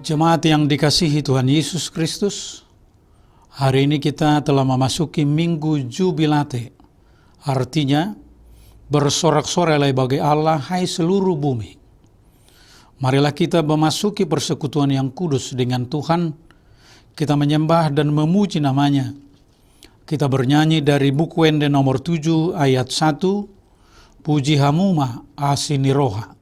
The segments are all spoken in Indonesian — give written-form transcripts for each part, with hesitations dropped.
Jemaat yang dikasihi Tuhan Yesus Kristus, hari ini kita telah memasuki Minggu Jubilate. Artinya, bersorak-sorai bagi Allah, hai seluruh bumi. Marilah kita memasuki persekutuan yang kudus dengan Tuhan. Kita menyembah dan memuji namanya. Kita bernyanyi dari buku Ende nomor 7 ayat 1, Puji Hamuma Asiniroha.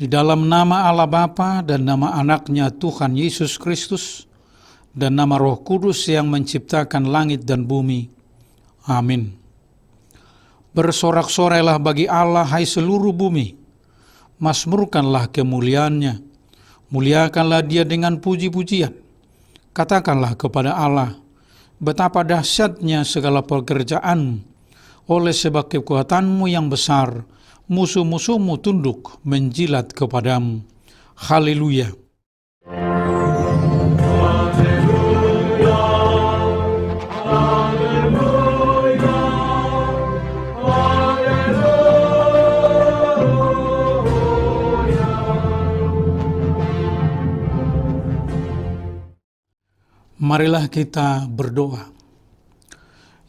Di dalam nama Allah Bapa dan nama anaknya Tuhan Yesus Kristus dan nama Roh Kudus yang menciptakan langit dan bumi. Amin. Bersorak-sorailah bagi Allah, hai seluruh bumi. Mazmurkanlah kemuliaannya. Muliakanlah Dia dengan puji-pujian. Katakanlah kepada Allah, betapa dahsyatnya segala pekerjaan. Oleh sebab kekuatanmu yang besar, musuh-musuhmu tunduk menjilat kepadamu. Haleluya. Marilah kita berdoa.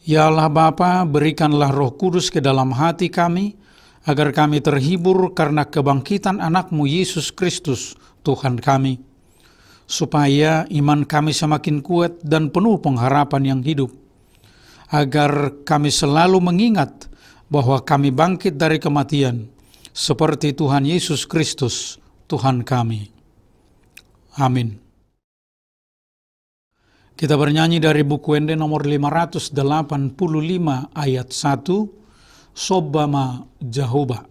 Ya Allah Bapa, berikanlah Roh Kudus ke dalam hati kami, agar kami terhibur karena kebangkitan anak-Mu Yesus Kristus, Tuhan kami, supaya iman kami semakin kuat dan penuh pengharapan yang hidup, agar kami selalu mengingat bahwa kami bangkit dari kematian, seperti Tuhan Yesus Kristus, Tuhan kami. Amin. Kita bernyanyi dari buku Ende nomor 585 ayat 1, Sobama Jehovah.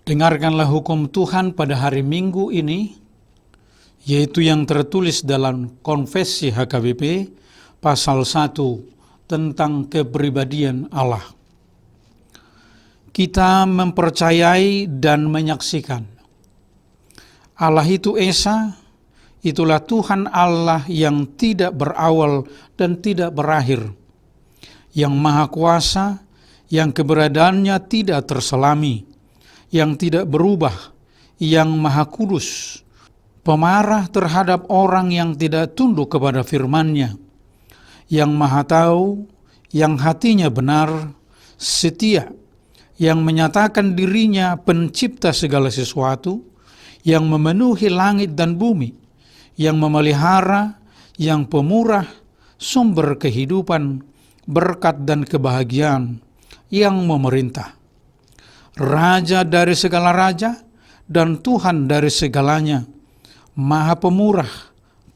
Dengarkanlah hukum Tuhan pada hari Minggu ini, yaitu yang tertulis dalam Konfesi HKBP pasal 1 tentang kepribadian Allah. Kita mempercayai dan menyaksikan Allah itu Esa, itulah Tuhan Allah yang tidak berawal dan tidak berakhir, yang Maha Kuasa, yang keberadaannya tidak terselami, yang tidak berubah, yang Maha Kudus, pemarah terhadap orang yang tidak tunduk kepada firman-Nya, yang Maha Tahu, yang hatinya benar, setia, yang menyatakan dirinya pencipta segala sesuatu, yang memenuhi langit dan bumi, yang memelihara, yang pemurah, sumber kehidupan, berkat dan kebahagiaan, yang memerintah. Raja dari segala raja dan Tuhan dari segalanya, Maha Pemurah,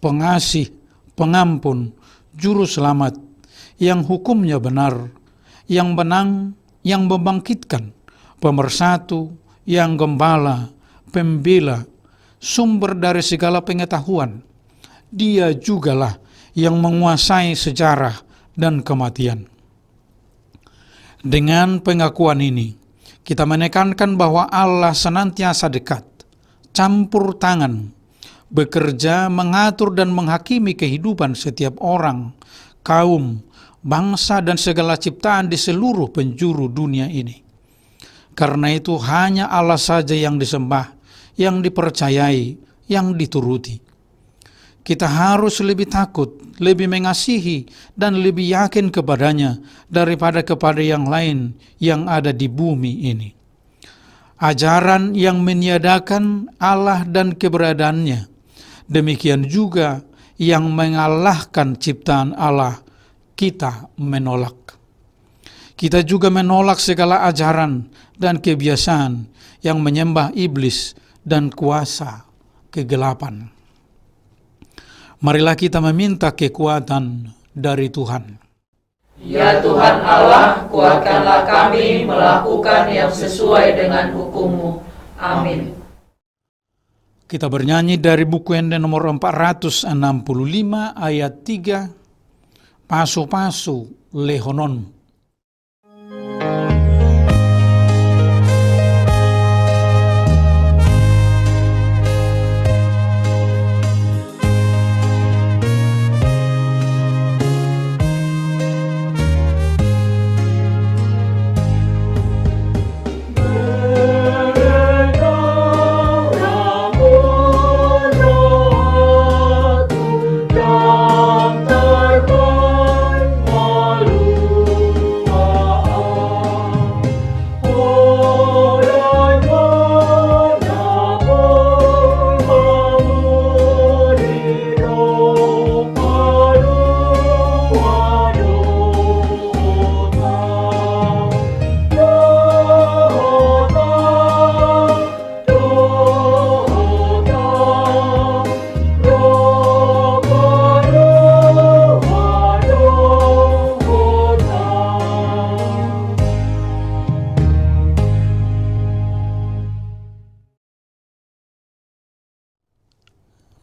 Pengasih, Pengampun, Juru Selamat, yang hukumnya benar, yang menang, yang membangkitkan, Pemersatu, yang Gembala, Pembela, sumber dari segala pengetahuan. Dia jugalah yang menguasai sejarah dan kematian. Dengan pengakuan ini, kita menekankan bahwa Allah senantiasa dekat, campur tangan, bekerja, mengatur dan menghakimi kehidupan setiap orang, kaum, bangsa dan segala ciptaan di seluruh penjuru dunia ini. Karena itu hanya Allah saja yang disembah, yang dipercayai, yang dituruti. Kita harus lebih takut, lebih mengasihi, dan lebih yakin kepadanya daripada kepada yang lain yang ada di bumi ini. Ajaran yang meniadakan Allah dan keberadaannya, demikian juga yang mengalahkan ciptaan Allah, kita menolak. Kita juga menolak segala ajaran dan kebiasaan yang menyembah iblis dan kuasa kegelapan. Marilah kita meminta kekuatan dari Tuhan. Ya Tuhan Allah, kuatkanlah kami melakukan yang sesuai dengan hukum-Mu. Amin. Kita bernyanyi dari buku Ende nomor 465 ayat 3, Pasu-pasu lehonon.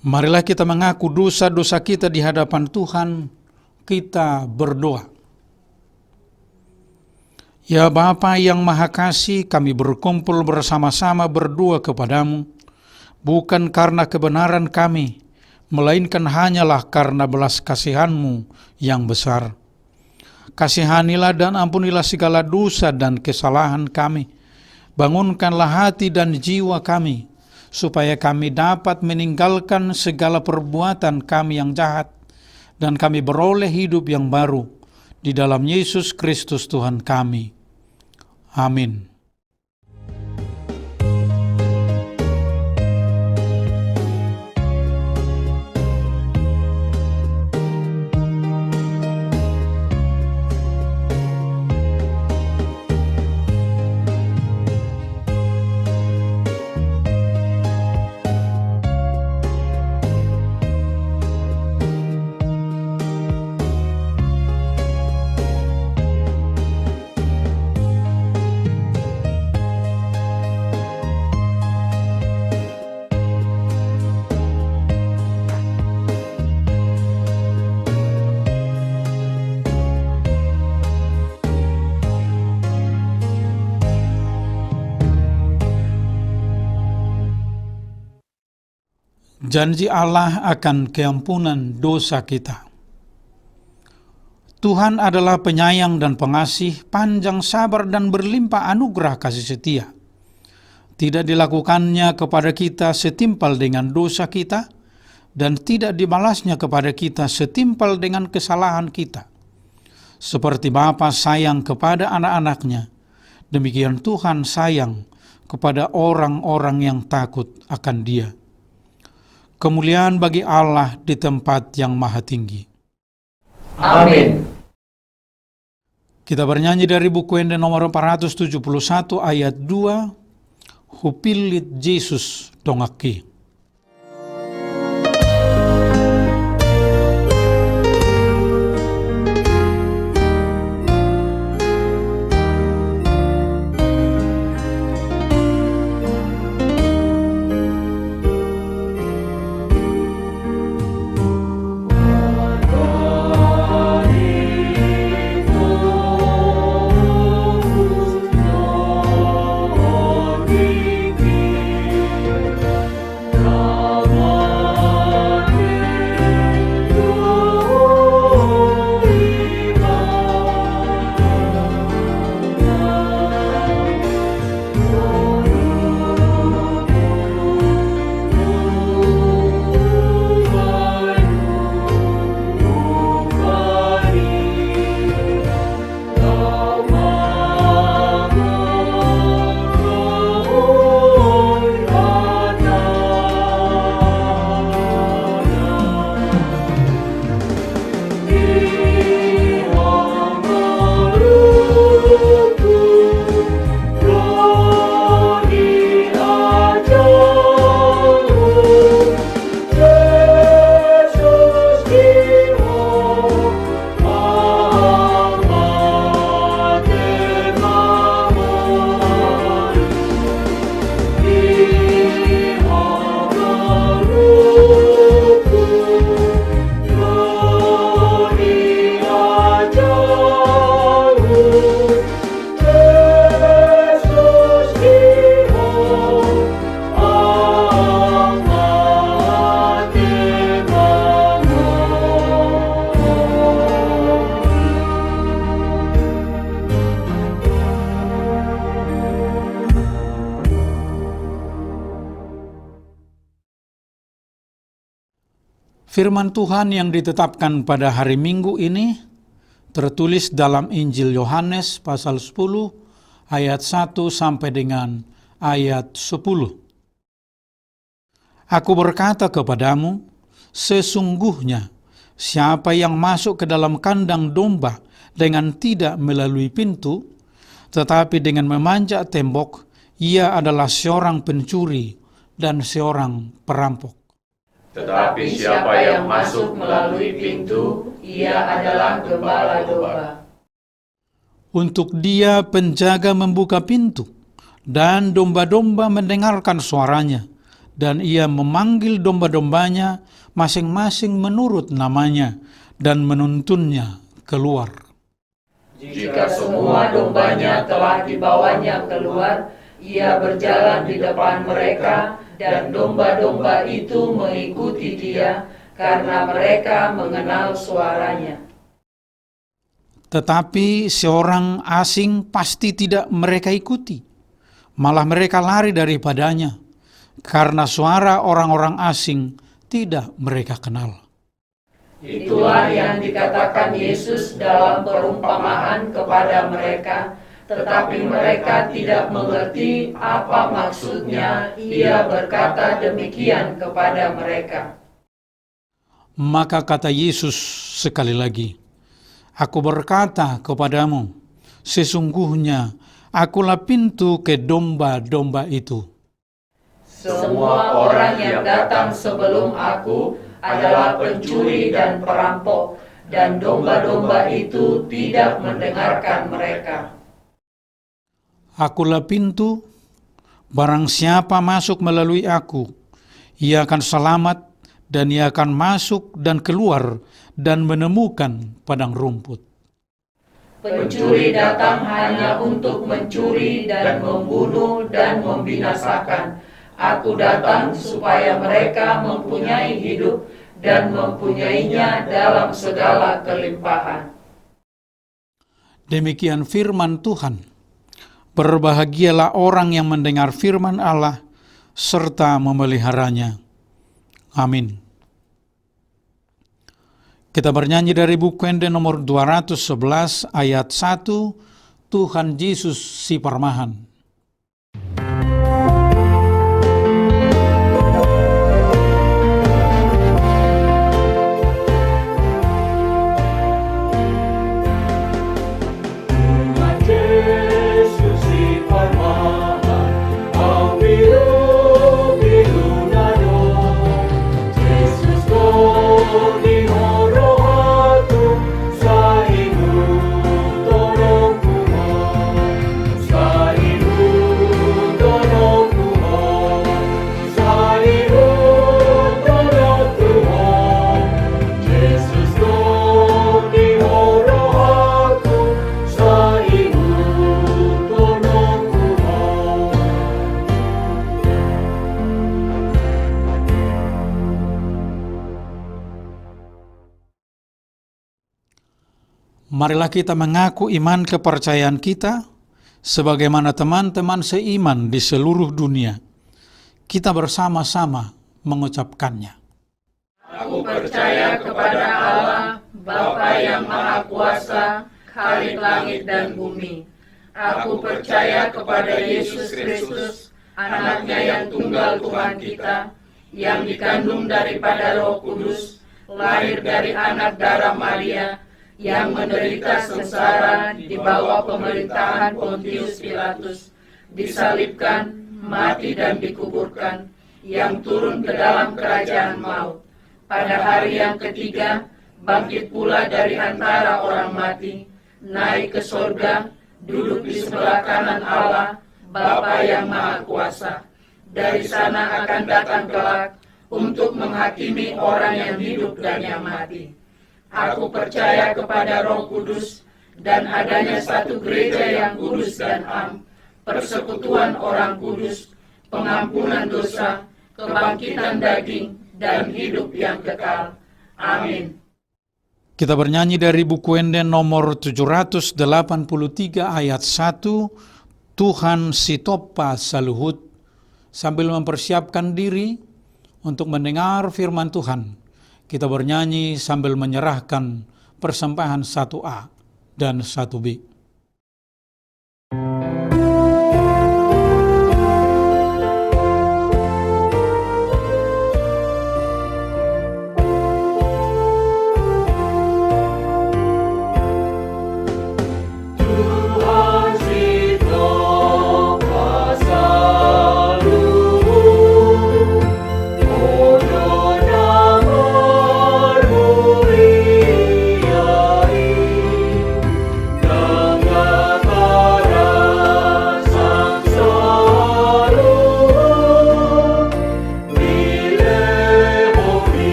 Marilah kita mengaku dosa-dosa kita di hadapan Tuhan, kita berdoa. Ya Bapa yang Maha Kasih, kami berkumpul bersama-sama berdoa kepadamu, bukan karena kebenaran kami, melainkan hanyalah karena belas kasihan-Mu yang besar. Kasihanilah dan ampunilah segala dosa dan kesalahan kami. Bangunkanlah hati dan jiwa kami, supaya kami dapat meninggalkan segala perbuatan kami yang jahat, dan kami beroleh hidup yang baru di dalam Yesus Kristus Tuhan kami. Amin. Janji Allah akan keampunan dosa kita. Tuhan adalah penyayang dan pengasih, panjang sabar dan berlimpah anugerah kasih setia. Tidak dilakukannya kepada kita setimpal dengan dosa kita, dan tidak dibalasnya kepada kita setimpal dengan kesalahan kita. Seperti Bapa sayang kepada anak-anaknya, Demikian Tuhan sayang kepada orang-orang yang takut akan Dia. Kemuliaan bagi Allah di tempat yang maha tinggi. Amin. Kita bernyanyi dari buku Ende nomor 471 ayat 2, Hupilit Yesus dongaki. Firman Tuhan yang ditetapkan pada hari Minggu ini tertulis dalam Injil Yohanes pasal 10 ayat 1 sampai dengan ayat 10. Aku berkata kepadamu, sesungguhnya siapa yang masuk ke dalam kandang domba dengan tidak melalui pintu, tetapi dengan memanjat tembok, ia adalah seorang pencuri dan seorang perampok. Tetapi siapa yang masuk melalui pintu, ia adalah gembala domba. Untuk dia penjaga membuka pintu, dan domba-domba mendengarkan suaranya, dan ia memanggil domba-dombanya masing-masing menurut namanya, dan menuntunnya keluar. Jika semua dombanya telah dibawanya keluar, ia berjalan di depan mereka, dan domba-domba itu mengikuti dia, karena mereka mengenal suaranya. Tetapi seorang asing pasti tidak mereka ikuti, malah mereka lari daripadanya, karena suara orang-orang asing tidak mereka kenal. Itulah yang dikatakan Yesus dalam perumpamaan kepada mereka, tetapi mereka tidak mengerti apa maksudnya ia berkata demikian kepada mereka. Maka kata Yesus sekali lagi, Aku berkata kepadamu, sesungguhnya akulah pintu ke domba-domba itu. Semua orang yang datang sebelum aku adalah pencuri dan perampok, dan domba-domba itu tidak mendengarkan mereka. Akulah pintu, barang siapa masuk melalui aku, ia akan selamat dan ia akan masuk dan keluar dan menemukan padang rumput. Pencuri datang hanya untuk mencuri dan membunuh dan membinasakan. Aku datang supaya mereka mempunyai hidup dan mempunyainya dalam segala kelimpahan. Demikian firman Tuhan. Berbahagialah orang yang mendengar firman Allah serta memeliharanya. Amin. Kita bernyanyi dari buku Ende nomor 211 ayat 1, Tuhan Yesus si Parmahan. Marilah kita mengaku iman kepercayaan kita sebagaimana teman-teman seiman di seluruh dunia. Kita bersama-sama mengucapkannya. Aku percaya kepada Allah, Bapa yang Maha Kuasa, Khalik langit dan bumi. Aku percaya kepada Yesus Kristus, anaknya yang tunggal Tuhan kita, yang dikandung daripada Roh Kudus, lahir dari anak darah Maria, yang menderita sengsara di bawah pemerintahan Pontius Pilatus, disalibkan, mati dan dikuburkan, yang turun ke dalam kerajaan maut. Pada hari yang ketiga, bangkit pula dari antara orang mati, naik ke sorga, duduk di sebelah kanan Allah, Bapa yang Maha Kuasa. Dari sana akan datang kelak untuk menghakimi orang yang hidup dan yang mati. Aku percaya kepada Roh Kudus dan adanya satu gereja yang kudus dan am, persekutuan orang kudus, pengampunan dosa, kebangkitan daging, dan hidup yang kekal. Amin. Kita bernyanyi dari buku Enden nomor 783 ayat 1, Tuhan sitopa saluhut, sambil mempersiapkan diri untuk mendengar firman Tuhan. Kita bernyanyi sambil menyerahkan persembahan 1A dan 1B.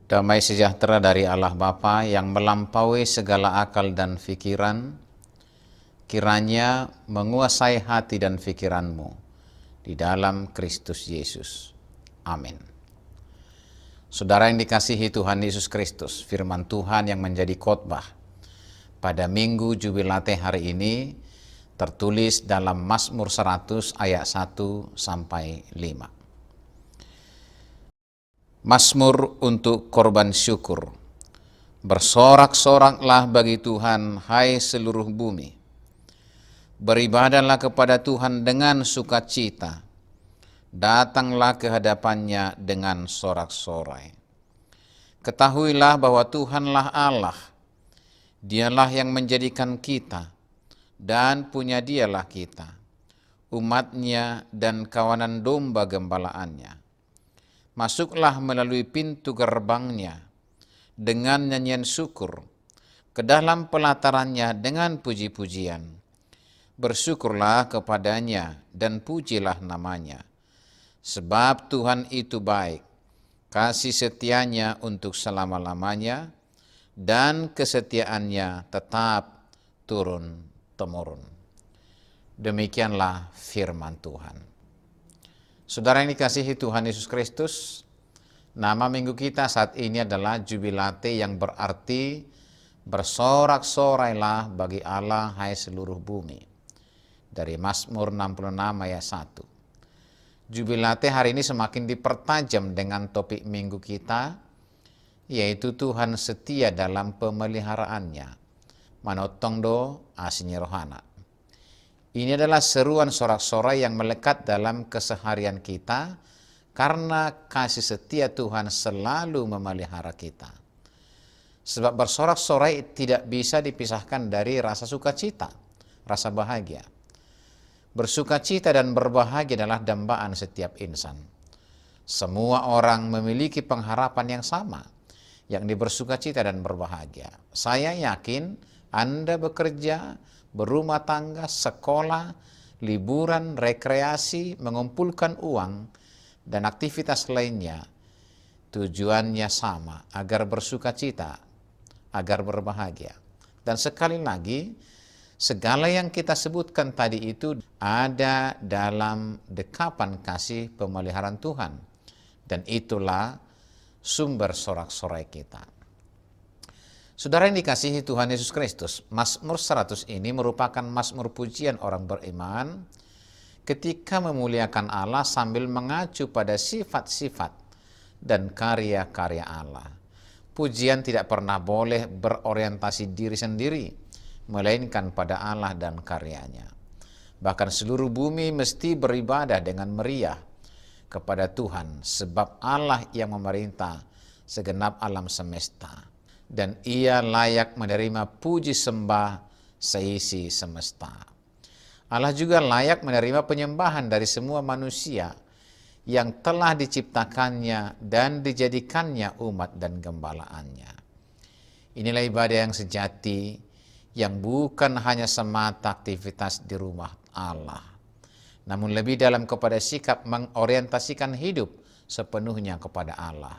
Damai sejahtera dari Allah Bapa yang melampaui segala akal dan pikiran, kiranya menguasai hati dan pikiranmu di dalam Kristus Yesus. Amin. Saudara yang dikasihi Tuhan Yesus Kristus, firman Tuhan yang menjadi khotbah pada Minggu Jubilate hari ini tertulis dalam Mazmur 100 ayat 1 sampai 5. Mazmur untuk korban syukur. Bersorak-soraklah bagi Tuhan, hai seluruh bumi. Beribadahlah kepada Tuhan dengan sukacita. Datanglah ke hadapannya dengan sorak-sorai. Ketahuilah bahwa Tuhanlah Allah. Dialah yang menjadikan kita, dan punya Dialah kita, umatnya dan kawanan domba gembalaannya. Masuklah melalui pintu gerbangnya dengan nyanyian syukur, ke dalam pelatarannya dengan puji-pujian. Bersyukurlah kepadanya dan pujilah namanya. Sebab Tuhan itu baik, kasih setianya untuk selama-lamanya, dan kesetiaannya tetap turun-temurun. Demikianlah firman Tuhan. Saudara yang dikasihi Tuhan Yesus Kristus, nama minggu kita saat ini adalah Jubilate, yang berarti bersorak-sorailah bagi Allah hai seluruh bumi. Dari Mazmur 66 ayat Jubilate hari ini semakin dipertajam dengan topik minggu kita, yaitu Tuhan setia dalam pemeliharaannya. Manotong do asini rohana. Ini adalah seruan sorak-sorai yang melekat dalam keseharian kita karena kasih setia Tuhan selalu memelihara kita. Sebab bersorak-sorai tidak bisa dipisahkan dari rasa sukacita, rasa bahagia. Bersukacita dan berbahagia adalah dambaan setiap insan. Semua orang memiliki pengharapan yang sama, yakni bersukacita dan berbahagia. Saya yakin Anda bekerja, berumah tangga, sekolah, liburan, rekreasi, mengumpulkan uang, dan aktivitas lainnya, tujuannya sama, agar bersukacita, agar berbahagia. Dan sekali lagi, segala yang kita sebutkan tadi itu ada dalam dekapan kasih pemeliharaan Tuhan. Dan itulah sumber sorak-sorai kita. Saudara yang dikasihi Tuhan Yesus Kristus, Mazmur 100 ini merupakan mazmur pujian orang beriman ketika memuliakan Allah sambil mengacu pada sifat-sifat dan karya-karya Allah. Pujian tidak pernah boleh berorientasi diri sendiri, melainkan pada Allah dan karyanya. Bahkan seluruh bumi mesti beribadah dengan meriah kepada Tuhan, sebab Allah yang memerintah segenap alam semesta. Dan ia layak menerima puji sembah seisi semesta. Allah juga layak menerima penyembahan dari semua manusia yang telah diciptakannya dan dijadikannya umat dan gembalaannya. Inilah ibadah yang sejati, yang bukan hanya semata aktivitas di rumah Allah, namun lebih dalam kepada sikap mengorientasikan hidup sepenuhnya kepada Allah.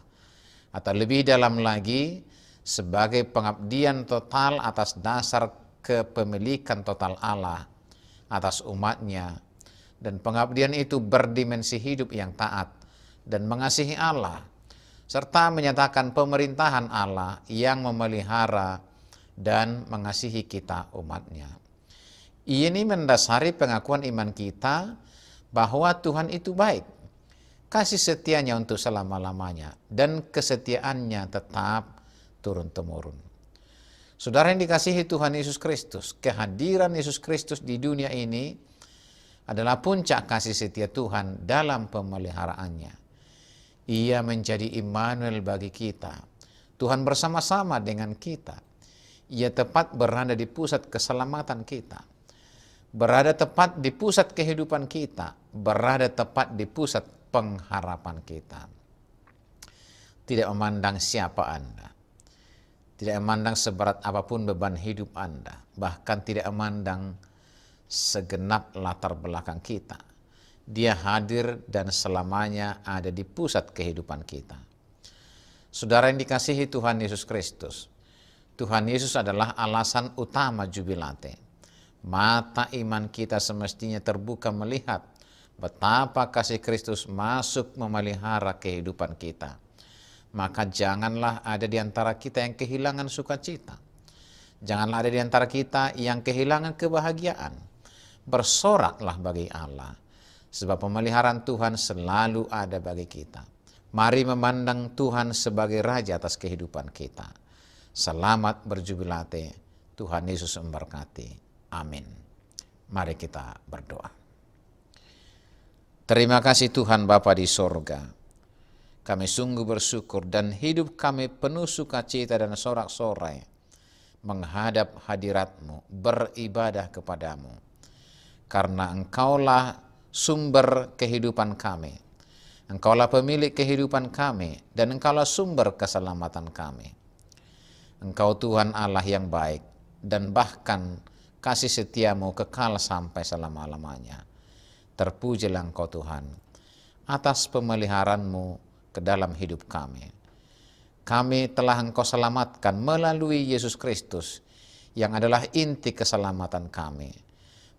Atau lebih dalam lagi, sebagai pengabdian total atas dasar kepemilikan total Allah atas umatnya, dan pengabdian itu berdimensi hidup yang taat dan mengasihi Allah, serta menyatakan pemerintahan Allah yang memelihara dan mengasihi kita umatnya. Ini mendasari pengakuan iman kita bahwa Tuhan itu baik, kasih setianya untuk selama-lamanya, dan kesetiaannya tetap turun-temurun. Saudara yang dikasihi Tuhan Yesus Kristus, kehadiran Yesus Kristus di dunia ini adalah puncak kasih setia Tuhan dalam pemeliharaannya. Ia menjadi Immanuel bagi kita. Tuhan bersama-sama dengan kita. Ia tepat berada di pusat keselamatan kita. Berada tepat di pusat kehidupan kita. Berada tepat di pusat pengharapan kita. Tidak memandang siapa Anda. Tidak memandang seberat apapun beban hidup Anda. Bahkan tidak memandang segenap latar belakang kita. Dia hadir dan selamanya ada di pusat kehidupan kita. Saudara yang dikasihi Tuhan Yesus Kristus, Tuhan Yesus adalah alasan utama jubilate. Mata iman kita semestinya terbuka melihat betapa kasih Kristus masuk memelihara kehidupan kita. Maka janganlah ada di antara kita yang kehilangan sukacita. Janganlah ada di antara kita yang kehilangan kebahagiaan. Bersoraklah bagi Allah, sebab pemeliharaan Tuhan selalu ada bagi kita. Mari memandang Tuhan sebagai Raja atas kehidupan kita. Selamat berjubilate, Tuhan Yesus memberkati. Amin. Mari kita berdoa. Terima kasih Tuhan Bapa di sorga. Kami sungguh bersyukur dan hidup kami penuh sukacita dan sorak-sorai menghadap hadirat-Mu, beribadah kepadamu. Karena Engkaulah sumber kehidupan kami. Engkaulah pemilik kehidupan kami dan Engkaulah sumber keselamatan kami. Engkau Tuhan Allah yang baik dan bahkan kasih setiamu kekal sampai selama-lamanya. Terpujilah Engkau Tuhan atas pemeliharaanmu ke dalam hidup kami. Kami telah Engkau selamatkan melalui Yesus Kristus yang adalah inti keselamatan kami.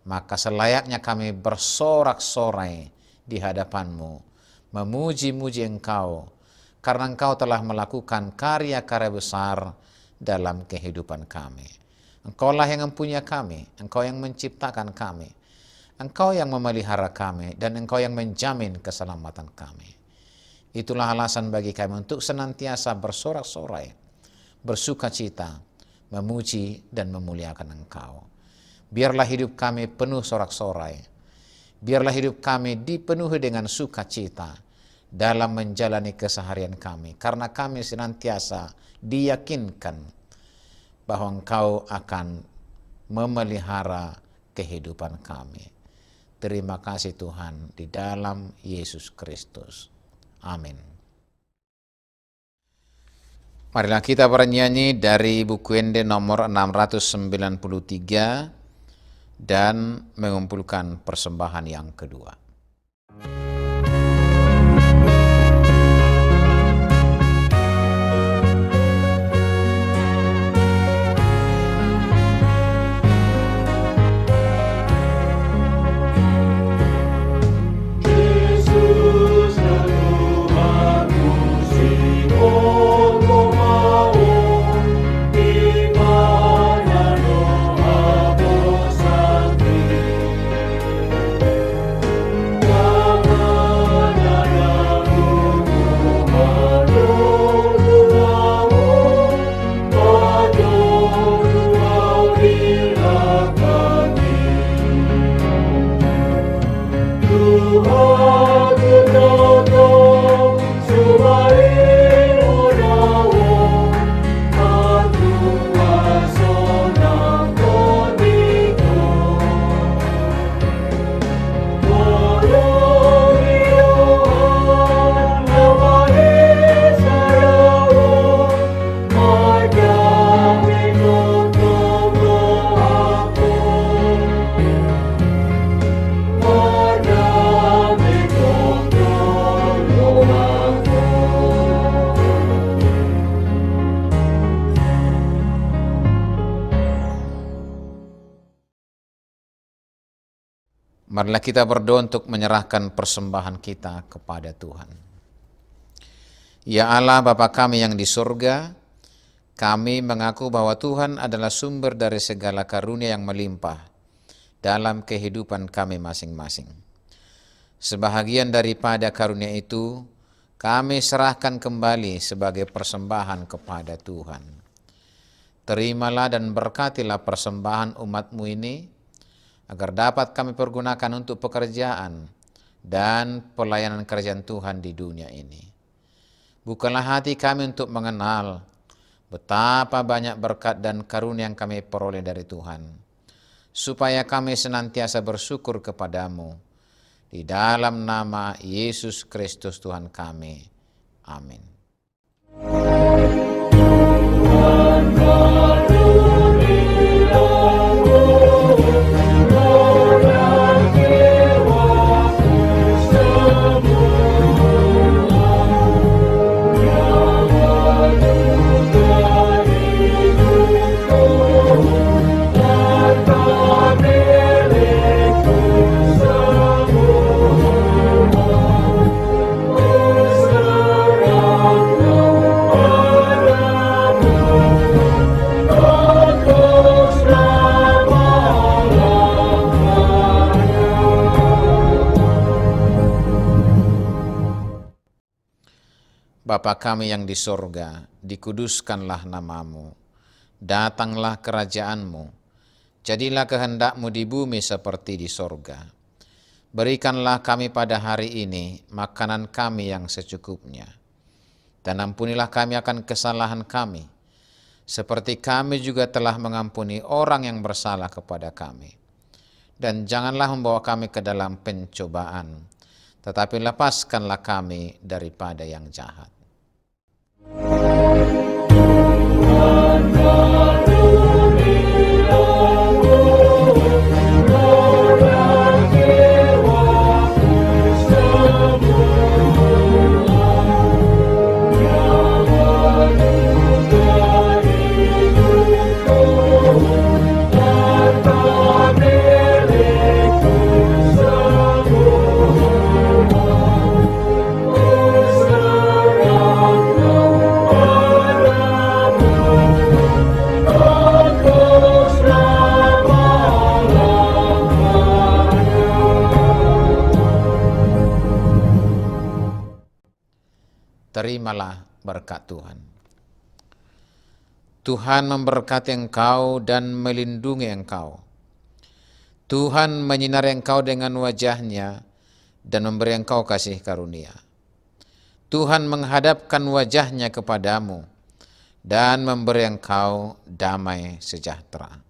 Maka selayaknya kami bersorak-sorai di hadapan-Mu, memuji-muji Engkau, karena Engkau telah melakukan karya-karya besar dalam kehidupan kami. Engkaulah yang mempunyai kami, Engkau yang menciptakan kami. Engkau yang memelihara kami dan Engkau yang menjamin keselamatan kami. Itulah alasan bagi kami untuk senantiasa bersorak-sorai, bersuka cita, memuji dan memuliakan Engkau. Biarlah hidup kami penuh sorak-sorai. Biarlah hidup kami dipenuhi dengan sukacita dalam menjalani keseharian kami, karena kami senantiasa diyakinkan bahwa Engkau akan memelihara kehidupan kami. Terima kasih Tuhan, di dalam Yesus Kristus. Amin. Marilah kita bernyanyi dari buku Ende nomor 693 dan mengumpulkan persembahan yang kedua. Marilah kita berdoa untuk menyerahkan persembahan kita kepada Tuhan. Ya Allah, Bapa kami yang di surga, kami mengaku bahwa Tuhan adalah sumber dari segala karunia yang melimpah dalam kehidupan kami masing-masing. Sebahagian daripada karunia itu, kami serahkan kembali sebagai persembahan kepada Tuhan. Terimalah dan berkatilah persembahan umat-Mu ini, agar dapat kami pergunakan untuk pekerjaan dan pelayanan kerajaan Tuhan di dunia ini. Bukalah hati kami untuk mengenal betapa banyak berkat dan karunia yang kami peroleh dari Tuhan, supaya kami senantiasa bersyukur kepadamu. Di dalam nama Yesus Kristus Tuhan kami. Amin. Bapa kami yang di sorga, dikuduskanlah namamu, datanglah kerajaanmu, jadilah kehendak-Mu di bumi seperti di sorga. Berikanlah kami pada hari ini makanan kami yang secukupnya, dan ampunilah kami akan kesalahan kami, seperti kami juga telah mengampuni orang yang bersalah kepada kami. Dan janganlah membawa kami ke dalam pencobaan, tetapi lepaskanlah kami daripada yang jahat. terimalah berkat Tuhan. Tuhan memberkati engkau dan melindungi engkau. Tuhan menyinari engkau dengan wajah-Nya dan memberi engkau kasih karunia. Tuhan menghadapkan wajah-Nya kepadamu dan memberi engkau damai sejahtera.